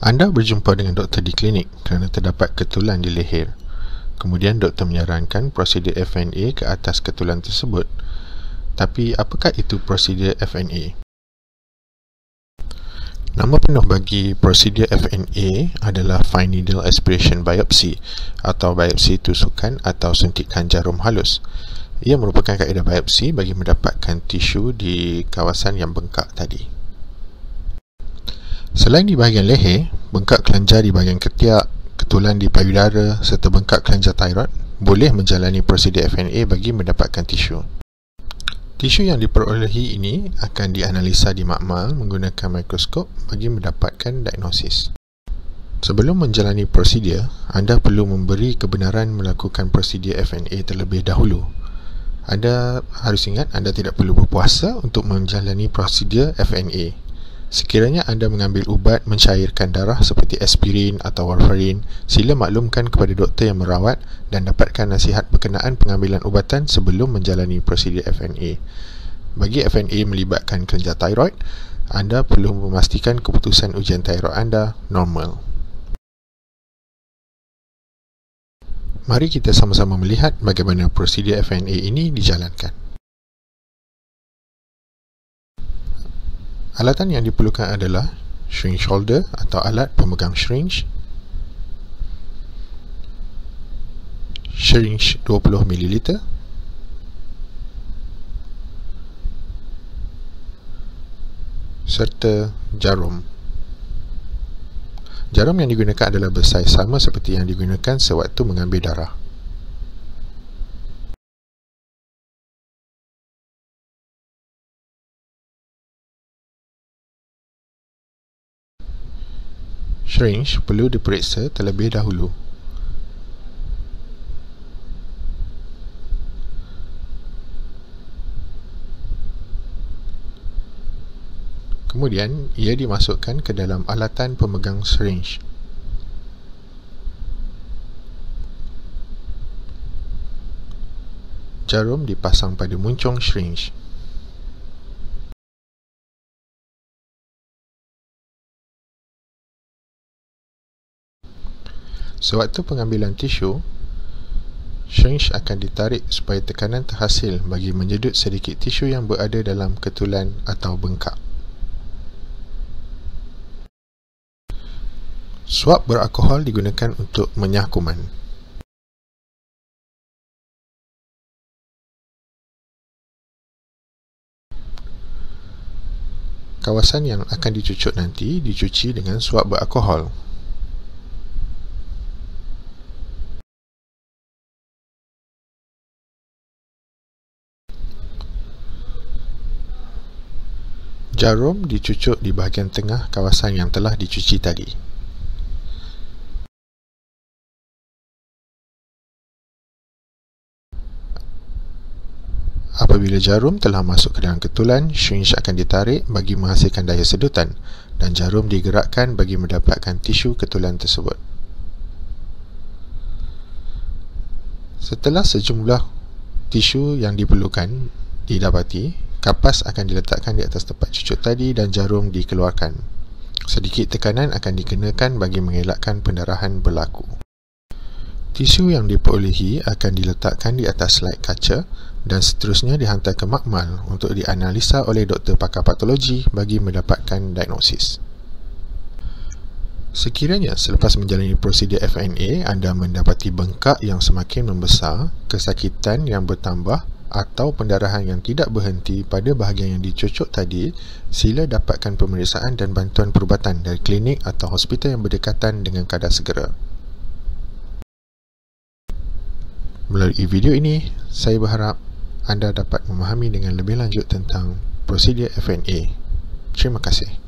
Anda berjumpa dengan doktor di klinik kerana terdapat ketulan di leher. Kemudian doktor menyarankan prosedur FNA ke atas ketulan tersebut. Tapi apakah itu prosedur FNA? Nama penuh bagi prosedur FNA adalah Fine Needle Aspiration Biopsy atau biopsi tusukan atau suntikan jarum halus. Ia merupakan kaedah biopsi bagi mendapatkan tisu di kawasan yang bengkak tadi. Selain di bahagian leher, bengkak kelenjar di bahagian ketiak, ketulan di payudara serta bengkak kelenjar thyroid boleh menjalani prosedur FNA bagi mendapatkan tisu. Tisu yang diperolehi ini akan dianalisa di makmal menggunakan mikroskop bagi mendapatkan diagnosis. Sebelum menjalani prosedur, anda perlu memberi kebenaran melakukan prosedur FNA terlebih dahulu. Anda harus ingat anda tidak perlu berpuasa untuk menjalani prosedur FNA. Sekiranya anda mengambil ubat mencairkan darah seperti aspirin atau warfarin, sila maklumkan kepada doktor yang merawat dan dapatkan nasihat berkenaan pengambilan ubatan sebelum menjalani prosedur FNA. Bagi FNA melibatkan kelenjar thyroid, anda perlu memastikan keputusan ujian thyroid anda normal. Mari kita sama-sama melihat bagaimana prosedur FNA ini dijalankan. Alatan yang diperlukan adalah syringe holder atau alat pemegang syringe, syringe 20 ml, serta jarum. Jarum yang digunakan adalah bersaiz sama seperti yang digunakan sewaktu mengambil darah. Syringe perlu diperiksa terlebih dahulu. Kemudian, ia dimasukkan ke dalam alatan pemegang syringe. Jarum dipasang pada muncung syringe. Sewaktu pengambilan tisu, syringe akan ditarik supaya tekanan terhasil bagi menyedut sedikit tisu yang berada dalam ketulan atau bengkak. Suap beralkohol digunakan untuk menyah kuman. Kawasan yang akan dicucuk nanti dicuci dengan suap beralkohol. Jarum dicucuk di bahagian tengah kawasan yang telah dicuci tadi. Apabila jarum telah masuk ke dalam ketulan, syringe akan ditarik bagi menghasilkan daya sedutan dan jarum digerakkan bagi mendapatkan tisu ketulan tersebut. Setelah sejumlah tisu yang diperlukan didapati, kapas akan diletakkan di atas tempat cucuk tadi dan jarum dikeluarkan. Sedikit tekanan akan dikenakan bagi mengelakkan pendarahan berlaku. Tisu yang diperolehi akan diletakkan di atas slide kaca dan seterusnya dihantar ke makmal untuk dianalisa oleh doktor pakar patologi bagi mendapatkan diagnosis. Sekiranya selepas menjalani prosedur FNA anda mendapati bengkak yang semakin membesar, kesakitan yang bertambah atau pendarahan yang tidak berhenti pada bahagian yang dicucuk tadi, sila dapatkan pemeriksaan dan bantuan perubatan dari klinik atau hospital yang berdekatan dengan kadar segera. Melalui video ini, saya berharap anda dapat memahami dengan lebih lanjut tentang prosedur FNA. Terima kasih.